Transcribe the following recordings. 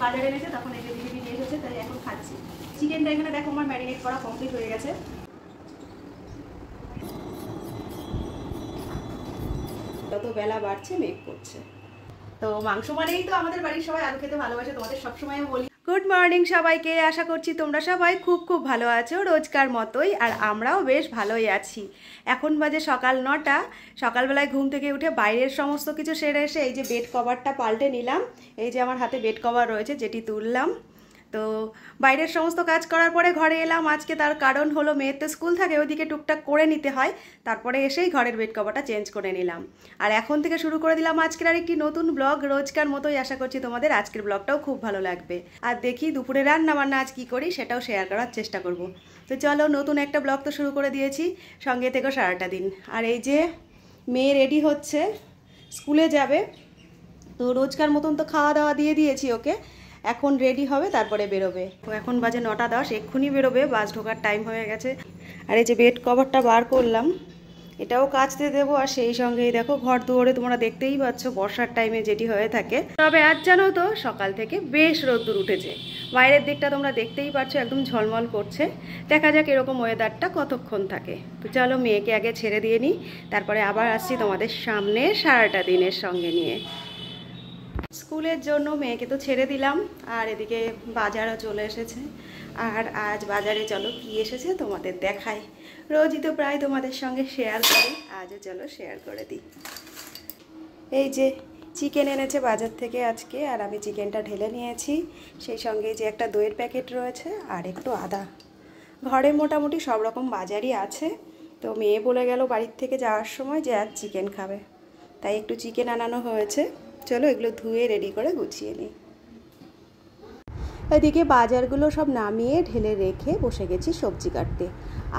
বাজারে এনেছে তখন এই যে জিলিপি নিয়ে এসেছে, তাই এখন খাচ্ছি। চিকেনটা এখানে দেখো আমার ম্যারিনেট করা কমপ্লিট হয়ে গেছে। যত বেলা বাড়ছে মেঘ করছে। তো মাংস মানেই তো আমাদের বাড়ির সবাই আলু খেতে ভালোবাসে, তোমাদের সবসময় বলি। গুড মর্নিং সবাইকে, আশা করছি তোমরা সবাই খুব খুব ভালো আছো রোজকার মতোই, আর আমরাও বেশ ভালোই আছি। এখন বাজে সকাল 9টা। সকালবেলায় ঘুম থেকে উঠে বাইরের সমস্ত কিছু সেরে এসে এই যে বেড কভারটা পাল্টে নিলাম। এই যে আমার হাতে বেড কভার রয়েছে যেটি তুললাম। তো বাইরের সমস্ত কাজ করার পরে ঘরে এলাম আজকে, তার কারণ হলো মেয়ের তো স্কুল থাকে, ওইদিকে টুকটাক করে নিতে হয়। তারপরে এসেই ঘরের বেড কভারটা চেঞ্জ করে নিলাম। আর এখন থেকে শুরু করে দিলাম আজকের আর একটি নতুন ব্লগ, রোজকার মতোই। আশা করছি তোমাদের আজকের ব্লগটাও খুব ভালো লাগবে। আর দেখি দুপুরে রান্না বান্না আজ কী করি সেটাও শেয়ার করার চেষ্টা করব। তো চলো, নতুন একটা ব্লগ তো শুরু করে দিয়েছি, সঙ্গে থেকে সারাটা দিন। আর এই যে মেয়ে রেডি হচ্ছে, স্কুলে যাবে। তো রোজকার মতন তো খাওয়া দাওয়া দিয়ে দিয়েছি ওকে, এখন রেডি হবে তারপরে বেরোবে। তো এখন বাজে 9টা 10, এক্ষুনি বেরোবে, বাস ঢোকার টাইম হয়ে গেছে। আর এই যে বেড কভারটা বার করলাম, এটাও কাচতে দেবো। আর সেই সঙ্গেই দেখো ঘর দুয়ারে তোমরা দেখতেই পাচ্ছ বর্ষার টাইমে যেটি হয়ে থাকে। তবে আজ জানো তো সকাল থেকে বেশ রোদ্দুর উঠেছে, বাইরের দিকটা তোমরা দেখতেই পাচ্ছ একদম ঝলমল করছে। দেখা যাক এরকম ওয়েদারটা কতক্ষণ থাকে। তো চলো মেয়েকে আগে ছেড়ে দিয়ে নিই, তারপরে আবার আসছি তোমাদের সামনে সারাটা দিনের সঙ্গে নিয়ে। স্কুলের জন্য মেয়েকে তো ছেড়ে দিলাম, আর এদিকে বাজারও চলে এসেছে। আর আজ বাজারে চলো কি এসেছে তোমাদের দেখাই। রোজই তো প্রায় তোমাদের সঙ্গে শেয়ার করি, আজও চলো শেয়ার করে দিই। এই যে চিকেন এনেছে বাজার থেকে আজকে, আর আমি চিকেনটা ঢেলে নিয়েছি। সেই সঙ্গে যে একটা দইয়ের প্যাকেট রয়েছে আর একটু আদা। ঘরে মোটামুটি সব রকম বাজারই আছে। তো মেয়ে বলে গেল বাড়ির থেকে যাওয়ার সময় যে আজ চিকেন খাবে, তাই একটু চিকেন আনানো হয়েছে। চলো এগুলো ধুয়ে রেডি করে গুছিয়ে নিই। এদিকে বাজারগুলো সব নামিয়ে ঢেলে রেখে বসে গেছি সবজি কাটতে।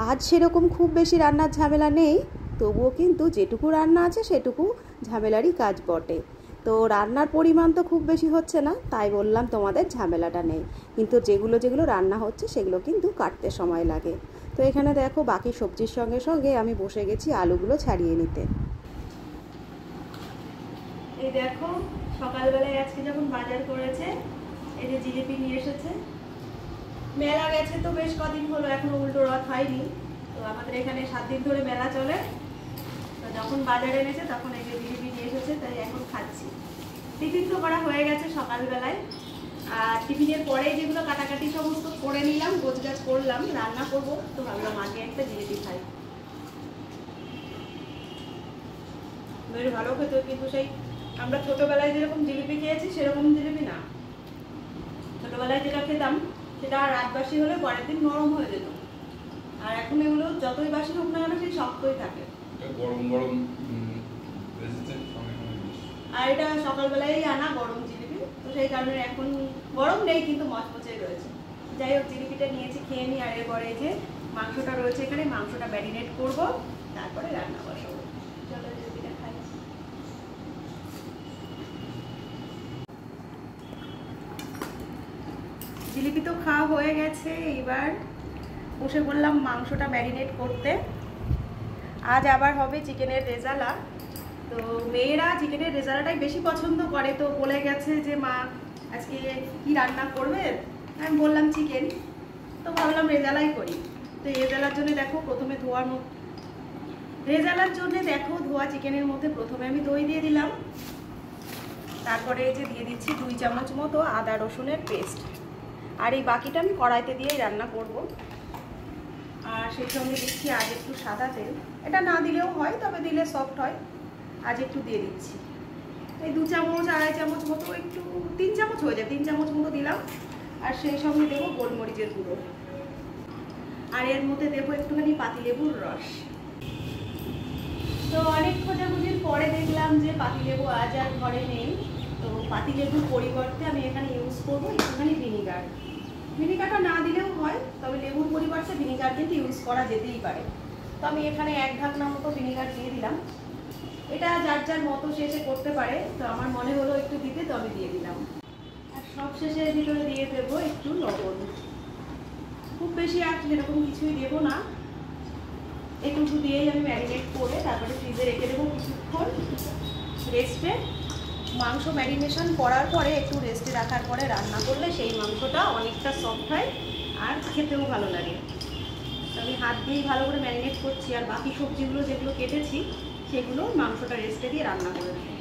আজ সেরকম খুব বেশি রান্নার ঝামেলা নেই, তবুও কিন্তু যেটুকু রান্না আছে সেটুকু ঝামেলারই কাজ বটে। তো রান্নার পরিমাণ তো খুব বেশি হচ্ছে না, তাই বললাম তোমাদের ঝামেলাটা নেই। কিন্তু যেগুলো যেগুলো রান্না হচ্ছে সেগুলো কিন্তু কাটতে সময় লাগে। তো এখানে দেখো বাকি সবজির সঙ্গে সঙ্গে আমি বসে গেছি আলুগুলো ছাড়িয়ে নিতে। এই দেখো সকালবেলায় আজকে যখন বাজার করেছে, এই যে জিলিপি নিয়ে এসেছে। মেলা গেছে তো বেশ কদিন হলো, এখনো উল্টো রথ হয়নি। তো আমাদের এখানে 7 দিন ধরে মেলা চলে। তো যখন বাজারে এনেছে তখন এই যে জিলিপি নিয়ে এসেছে, তাই এখন খাচ্ছি। টিফিন তো করা হয়ে গেছে সকালবেলায়, আর টিফিনের পরে যেগুলো কাটাকাটি সমস্ত করে নিলাম, গোছগাছ করলাম, রান্না করব। তো ভাবলাম আগে একটা জিলিপি খাই। বেশ ভালো খেতে, কিন্তু সেই আমরা ছোটবেলায় যেরকম জিলিপি খেয়েছি সেরকম জিলিপি না। ছোটবেলায় যেটা খেতাম সেটা রাত বাসি হলে পরের দিন নরম হয়ে যেত, আর এখন এগুলো যতই বাসি হোক না কেন সেই শক্তই থাকে। গরম গরম আর এটা সকালবেলায় আনা গরম জিলিপি, তো সেই কারণে এখন গরম নেই কিন্তু মচমচে রয়েছে। যাই হোক জিলিপিটা নিয়েছি, খেয়ে নিই। আর এরপরে যে মাংসটা রয়েছে এখানে, মাংসটা ম্যারিনেট করব, তারপরে রান্না বসাবো। চলো জিলিপিটা খাই। জিলিপি তো খাওয়া হয়ে গেছে, এবার বসে বললাম মাংসটা ম্যারিনেট করতে। আজ আবার হবে চিকেনের রেজালা। তো মেয়েরা চিকেনের রেজালাটাই বেশি পছন্দ করে, তো বলে গেছে যে মা আজকে কি রান্না করবে। আমি বললাম চিকেন, তো ভাবলাম রেজালাই করি। তো রেজালার জন্য দেখো প্রথমে ধোয়া চিকেনের মধ্যে প্রথমে আমি দই দিয়ে দিলাম। তারপরে এই যে দিয়ে দিচ্ছি 2 চামচ মতো আদা রসুনের পেস্ট। আর এই বাকিটা আমি কড়াইতে দিয়েই রান্না করব। আর সেই সঙ্গে দিচ্ছি আজ একটু সাদা তেল, এটা না দিলেও হয়, তবে দিলে সফট হয়। আজ একটু দিয়ে দিচ্ছি, এই 2 চামচ 2.5 চামচ মতো, একটু 3 চামচ হয়ে যায়, 3 চামচ মতো দিলাম। আর সেই সঙ্গে দেবো গোলমরিচের গুঁড়ো, আর এর মধ্যে দেবো একটুখানি পাতিলেবুর রস। তো অনেক খোঁজাখুঁজির পরে দেখলাম যে পাতিলেবু আজ আর ঘরে নেই। তো পাতিলেবুর পরিবর্তে আমি এখানে ইউজ করবো একটুখানি ভিনিগার। ভিনিগারটা না দিলেও হয়, তবে লেবুর পরিবর্তে ভিনিগার কিন্তু ইউজ করা যেতেই পারে। তো আমি এখানে 1 ঢাকনা মতো ভিনিগার দিয়ে দিলাম। এটা যার যার মতো শেষে করতে পারে, তো আমার মনে হলো একটু দিতে, তো আমি দিয়ে দিলাম। আর সব শেষে এর ভিতরে দিয়ে দেবো একটু লবণ। খুব বেশি আর সেরকম কিছুই দেবো না, একটু দিয়েই আমি ম্যারিনেট করে তারপরে ফ্রিজে রেখে দেবো কিছুক্ষণ রেস্টে। মাংস ম্যারিনেশন করার পরে একটু রেস্টে রাখার পরে রান্না করলে সেই মাংসটা অনেকটা সফট হয় আর খেতেও ভালো লাগে। আমি হাত দিয়েই ভালো করে ম্যারিনেট করছি, আর বাকি সবজিগুলো যেগুলো কেটেছি সেগুলো মাংসটা রেস্টে দিয়ে রান্না করে দেবো।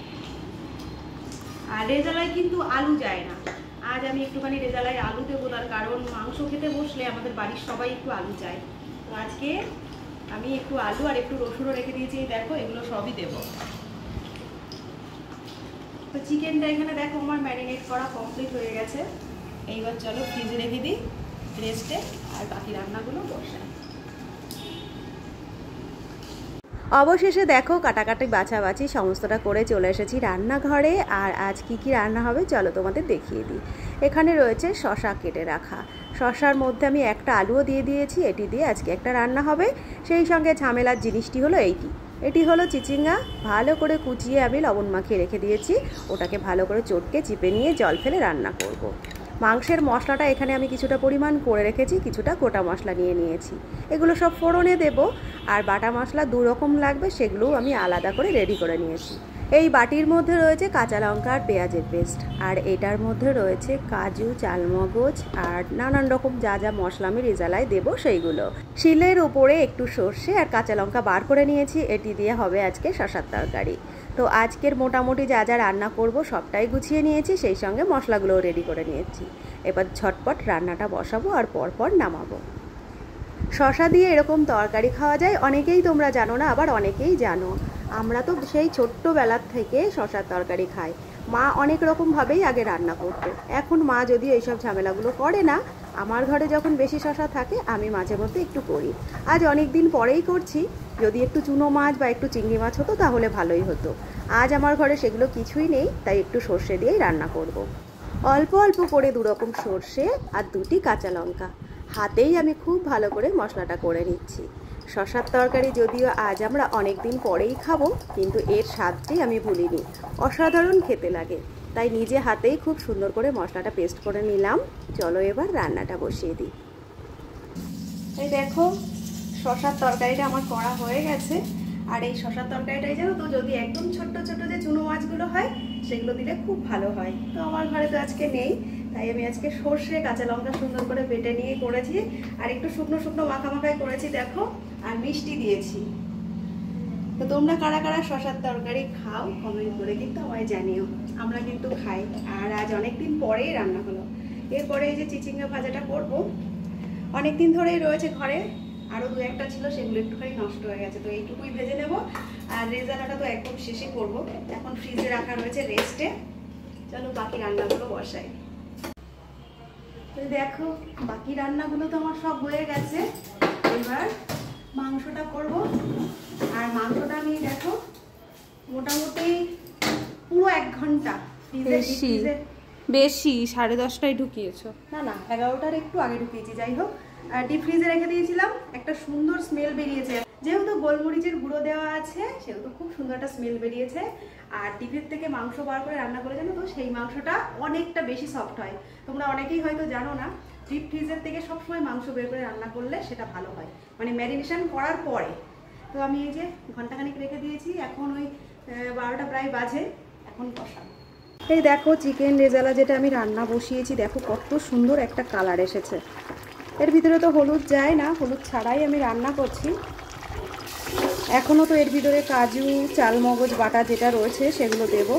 আর রেজালায় কিন্তু আলু যায় না, আজ আমি একটুখানি রেজালায় আলু দেবো, তার কারণ মাংস খেতে বসলে আমাদের বাড়ির সবাই একটু আলু চায়। তো আজকে আমি একটু আলু আর একটু রসুনও রেখে দিয়েছি, দেখো এগুলো সবই দেবো। তো চিকেনটা এখানে দেখো আমার ম্যারিনেট করা কমপ্লিট হয়ে গেছে। এইবার চলো ফ্রিজে রেখে দিই রেস্টে, আর বাকি রান্নাগুলো বসাই। অবশেষে দেখো কাটাকাটি বাছাবাছি সমস্তটা করে চলে এসেছি রান্নাঘরে। আর আজ কি রান্না হবে চলো তোমাদের দেখিয়ে দিই। এখানে রয়েছে শসা কেটে রাখা, শসার মধ্যে আমি একটা আলুও দিয়ে দিয়েছি, এটি দিয়ে আজকে একটা রান্না হবে। সেই সঙ্গে ঝামেলার জিনিসটি হলো এটি হলো চিচিঙ্গা, ভালো করে কুচিয়ে আমি লবণ মাখিয়ে রেখে দিয়েছি, ওটাকে ভালো করে চটকে চিপে নিয়ে জল ফেলে রান্না করব। মাংসের মশলাটা এখানে আমি কিছুটা পরিমাণ করে রেখেছি, কিছুটা গোটা মশলা নিয়ে নিয়েছি, এগুলো সব ফোড়নে দেব। আর বাটা মশলা 2 রকম লাগবে, সেগুলোও আমি আলাদা করে রেডি করে নিয়েছি। এই বাটির মধ্যে রয়েছে কাঁচা লঙ্কা আর পেঁয়াজের পেস্ট, আর এটার মধ্যে রয়েছে কাজু, চালমগজ আর নানান রকম যা যা মশলা আমি রেজালায় দেবো সেইগুলো। শিলের ওপরে একটু সর্ষে আর কাঁচা লঙ্কা বার করে নিয়েছি, এটি দিয়ে হবে আজকে শসার তরকারি। তো আজকের মোটামুটি যা যা রান্না করব সবটাই গুছিয়ে নিয়েছি, সেই সঙ্গে মশলাগুলোও রেডি করে নিয়েছি। এবার ঝটপট রান্নাটা বসাবো আর পরপর নামাবো। শসা দিয়ে এরকম তরকারি খাওয়া যায়, অনেকেই তোমরা জানো না, আবার অনেকেই জানো। আমরা তো সেই ছোট্টবেলার থেকে শসার তরকারি খাই। মা অনেক রকমভাবেই আগে রান্না করতো, এখন মা যদিও এইসব ঝামেলাগুলো করে না। আমার ঘরে যখন বেশি শসা থাকে আমি মাঝে মধ্যে একটু করি, আজ অনেক দিন পরেই করছি। যদি একটু চুনো মাছ বা একটু চিংড়ি মাছ হতো তাহলে ভালোই হতো, আজ আমার ঘরে সেগুলো কিছুই নেই, তাই একটু সর্ষে দিয়েই রান্না করব। অল্প অল্প করে 2 রকম সর্ষে আর 2টি কাঁচা লঙ্কা, হাতেই আমি খুব ভালো করে মশলাটা করে নিচ্ছি। শসার তরকারি যদিও আজ আমরা অনেক দিন পরেই খাবো, কিন্তু এর স্বাদটি আমি ভুলিনি, অসাধারণ খেতে লাগে। তাই নিজে হাতেই খুব সুন্দর করে মশলাটা পেস্ট করে নিলাম। চলো এবার রান্নাটা বসিয়ে দিই। এই দেখো শসার তরকারিটা আমার করা হয়ে গেছে। আর এই শসার তরকারিটাই জানো তো, যদি একদম ছোট্ট ছোট্ট যে চুনো মাছগুলো হয় সেগুলো দিলে খুব ভালো হয়। তো আমার ঘরে তো আজকে নেই, তাই আমি আজকে সর্ষে কাঁচা লঙ্কা সুন্দর করে বেটে নিয়ে করেছি, আর একটু শুকনো শুকনো মাখা মাখায় করেছি দেখো, আর মিষ্টি দিয়েছি। তো তোমরা কারা কারা শসার তরকারি খাও কমেন্ট করে কিন্তু আমায় জানিও, আমরা কিন্তু খাই। আর আজ অনেকদিন পরেই রান্না হলো। এরপরে এই যে চিচিঙ্গা ভাজাটা করবো, অনেকদিন ধরেই রয়েছে ঘরে, আরও 2-1টা ছিল, সেগুলো একটুখানি নষ্ট হয়ে গেছে, তো এইটুকুই ভেজে নেব। আর রেজালাটা তো একদম শেষে করব, এখন ফ্রিজে রাখা রয়েছে রেস্টে। চলো বাকি রান্নাগুলো বসাই। দেখো বাকি রান্নাগুলো তো আমার সব হয়ে গেছে, এবার মাংসটা করব। আর মাংসটা আমি দেখো মোটামুটি পুরো 1 ঘন্টা বেশি 10:30টায় ঢুকিয়েছো? না 11টার একটু আগে ঢুকিয়েছি। যাই হোক, ডিপ ফ্রিজে রেখে দিয়েছিলাম, একটা সুন্দর স্মেল বেরিয়েছে, যেহেতু গোলমরিচের গুঁড়ো দেওয়া আছে সেহেতু খুব সুন্দর একটা স্মেল বেরিয়েছে। আর ডিপের থেকে মাংস বার করে রান্না করে জানো তো, সেই মাংসটা অনেকটা বেশি সফট হয়। তোমরা অনেকেই হয়তো জানো না, ডিপ ফ্রিজের থেকে সবসময় মাংস বের করে রান্না করলে সেটা ভালো হয়, মানে ম্যারিনেশন করার পরে। তো আমি এই যে ঘন্টাখানিক রেখে দিয়েছি, এখন ওই 12টা প্রায় বাজে, এখন বসাবো। এই দেখো চিকেন রেজালা যেটা আমি রান্না বসিয়েছি, দেখো কত সুন্দর একটা কালার এসেছে। এর ভিতরে তো হলুদ যায় না, হলুদ ছাড়াই আমি রান্না করছি। এখনও তো এর ভিতরে কাজু, চালমগজ বাটা যেটা রয়েছে সেগুলো দেব।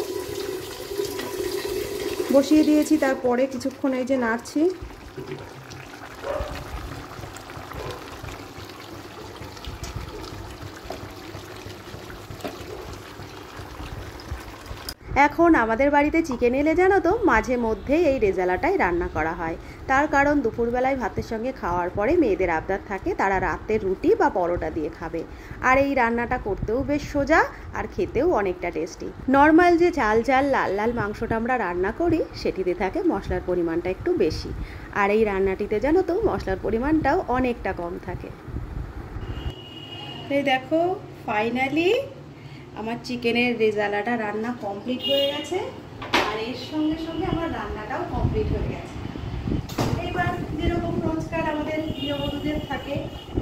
বসিয়ে দিয়েছি, তারপরে কিছুক্ষণ এই যে নাড়ছি। এখন আমাদের বাড়িতে চিকেন এলে জানো তো মাঝে মধ্যেই এই রেজালাটাই রান্না করা হয়, তার কারণ দুপুরবেলায় ভাতের সঙ্গে খাওয়ার পরে মেয়েদের আবদার থাকে তারা রাতে রুটি বা পরোটা দিয়ে খাবে। আর এই রান্নাটা করতেও বেশ সোজা, আর খেতেও অনেকটা টেস্টি। নর্মাল যে ঝাল ঝাল লাল লাল মাংসটা আমরা রান্না করি সেটিতে থাকে মশলার পরিমাণটা একটু বেশি, আর এই রান্নাটিতে জানো তো মশলার পরিমাণটাও অনেকটা কম থাকে। এই দেখো ফাইনালি আমার চিকেনের রেজালাটা রান্না কমপ্লিট হয়ে গেছে, আর এর সঙ্গে সঙ্গে আমার রান্নাটাও কমপ্লিট হয়ে গেছে। এবার যেরকম রোজকার আমাদের গৃহবধূদের থাকে,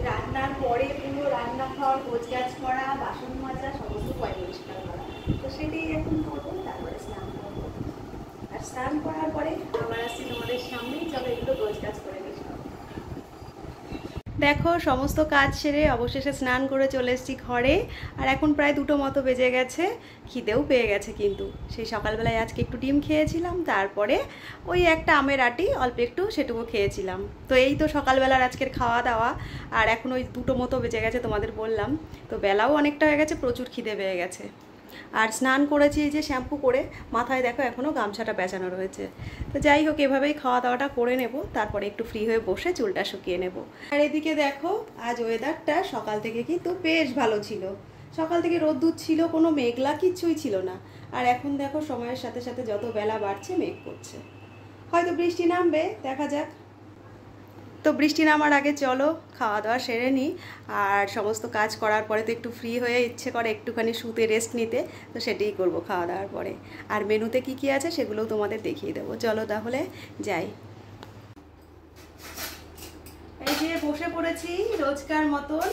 রান্নার পরে পুরো রান্নাঘর গোছগাছ করা, বাসন মাজা, সমস্ত পরিষ্কার করা, তো সেটাই এখন করবো। তারপরে স্নান করবো। স্নান করার পরে আবার আসছি তোমাদের সামনে। চলো এগুলো গোছ কাজ করে নিই। দেখো সমস্ত কাজ সেরে অবশেষে স্নান করে চলে এসেছি ঘরে। আর এখন প্রায় 2টো মতো বেজে গেছে, খিদেও পেয়ে গেছে। কিন্তু সেই সকালবেলায় আজকে একটু ডিম খেয়েছিলাম, তারপরে ওই একটা আমের আটি অল্প একটু সেটুকু খেয়েছিলাম। তো এই তো সকালবেলার আজকের খাওয়া দাওয়া। আর এখন ওই 2টো মতো বেজে গেছে, তোমাদের বললাম। তো বেলাও অনেকটা হয়ে গেছে, প্রচুর খিদে পেয়ে গেছে। আর স্নান করেছি এই যে শ্যাম্পু করে, মাথায় দেখো এখনও গামছাটা পেঁচানো রয়েছে। তো যাই হোক, এভাবেই খাওয়া দাওয়াটা করে নেব, তারপরে একটু ফ্রি হয়ে বসে চুলটা শুকিয়ে নেব। আর এদিকে দেখো আজ ওয়েদারটা সকাল থেকে কিন্তু বেশ ভালো ছিল। সকাল থেকে রোদ্দুর ছিল, কোনো মেঘলা কিচ্ছুই ছিল না। আর এখন দেখো সময়ের সাথে সাথে যত বেলা বাড়ছে মেঘ করছে, হয়তো বৃষ্টি নামবে, দেখা যাক। তো বৃষ্টি নামার আগে চলো খাওয়া দাওয়া সেরে নিই। আর সমস্ত কাজ করার পরে তো একটু ফ্রি হয়ে ইচ্ছে করে একটুখানি শুতে রেস্ট নিতে, তো সেটাই করব খাওয়া দাওয়ার পরে। আর মেনুতে কি কি আছে সেগুলোও তোমাদের দেখিয়ে দেবো। চলো তাহলে যাই। এই যে বসে পড়েছি রোজকার মতন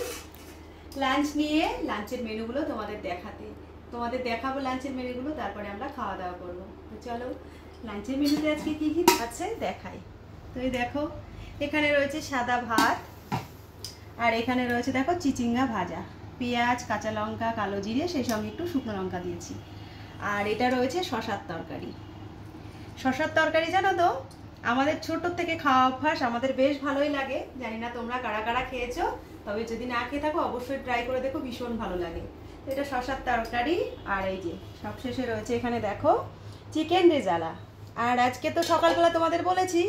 লাঞ্চ নিয়ে, লাঞ্চের মেনুগুলো তোমাদের দেখাবো লাঞ্চের মেনুগুলো, তারপরে আমরা খাওয়া দাওয়া করবো। তো চলো লাঞ্চের মেনুতে আজকে কি কি আছে দেখাই। তো এই দেখো এখানে রয়েছে সাদা ভাত, আর এখানে রয়েছে দেখো চিচিঙ্গা ভাজা, পেঁয়াজ, কাঁচা লঙ্কা, কালো জিরে, সেই সঙ্গে একটু শুকনো লঙ্কা দিয়েছি। আর এটা রয়েছে শশার তরকারি। শশার তরকারি জানো তো আমাদের ছোটোর থেকে খাওয়া অভ্যাস, আমাদের বেশ ভালোই লাগে। জানি না তোমরা কারা কারা খেয়েছো, তবে যদি না খেয়ে থাকো অবশ্যই ট্রাই করে দেখো, ভীষণ ভালো লাগে। তো এটা শশার তরকারি। আর এই যে সবশেষে রয়েছে এখানে দেখো চিকেন রেজালা। আর আজকে তো সকালবেলা তোমাদের বলেছি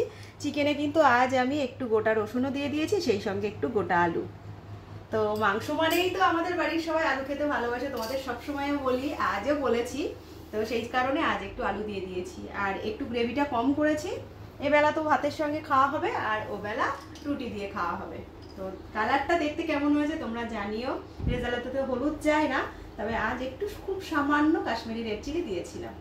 চিকেনে কিন্তু আজ আমি একটু গোটা রসুনও দিয়ে দিয়েছি, সেই সঙ্গে একটু গোটা আলু। তো মাংস মানেই তো আমাদের বাড়ির সবাই আলু খেতে ভালোবাসে, তোমাদের সবসময় বলি, আজও বলেছি। তো সেই কারণে আজ একটু আলু দিয়ে দিয়েছি, আর একটু গ্রেভিটা কম করেছি। এবেলা তো ভাতের সঙ্গে খাওয়া হবে, আর ওবেলা রুটি দিয়ে খাওয়া হবে। তো কালারটা দেখতে কেমন হয়েছে তোমরা জানিও। রেজালাতে তো হলুদ যায় না, তবে আজ একটু খুব সামান্য কাশ্মীরি রেড চিলি দিয়েছিলাম।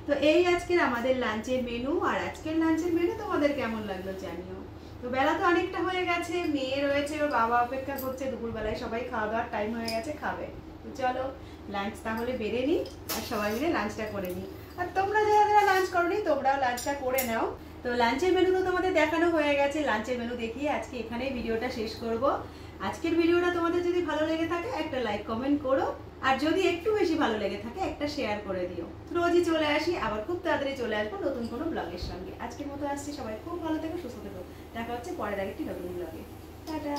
তো এই আজকের আমাদের লাঞ্চের মেনু। আর আজকের লাঞ্চের মেনু তোমাদের কেমন লাগলো জানিও। তো বেলা তো অনেকটা হয়ে গেছে, মেয়ে রয়েছে, ওর বাবা অপেক্ষা করছে, দুপুরবেলায় সবাই খাওয়া দাওয়ার টাইম হয়ে গেছে, খাবে। তো চলো লাঞ্চ তাহলে বেড়ে নিই, আর সবাই মিলে লাঞ্চটা করে নিই। আর তোমরা যারা যারা লাঞ্চ করোনি তোমরাও লাঞ্চটা করে নাও। তো লাঞ্চের মেনু তো তোমাদের দেখানো হয়ে গেছে, লাঞ্চের মেনু দেখিয়ে আজকে এখানেই ভিডিওটা শেষ করব। আজকের ভিডিওটা তোমাদের যদি ভালো লেগে থাকে একটা লাইক কমেন্ট করো, আর যদি একটু বেশি ভালো লেগে থাকে একটা শেয়ার করে দিও। রোজই চলে আসি, আবার খুব তাড়াতাড়ি চলে আসবো নতুন কোনো ব্লগের সঙ্গে। আজকের মতো আসছি, সবাই খুব ভালো থেকো, সুস্থ থেকো। দেখা হচ্ছে পরের আরেকটি নতুন ব্লগে। টাটা।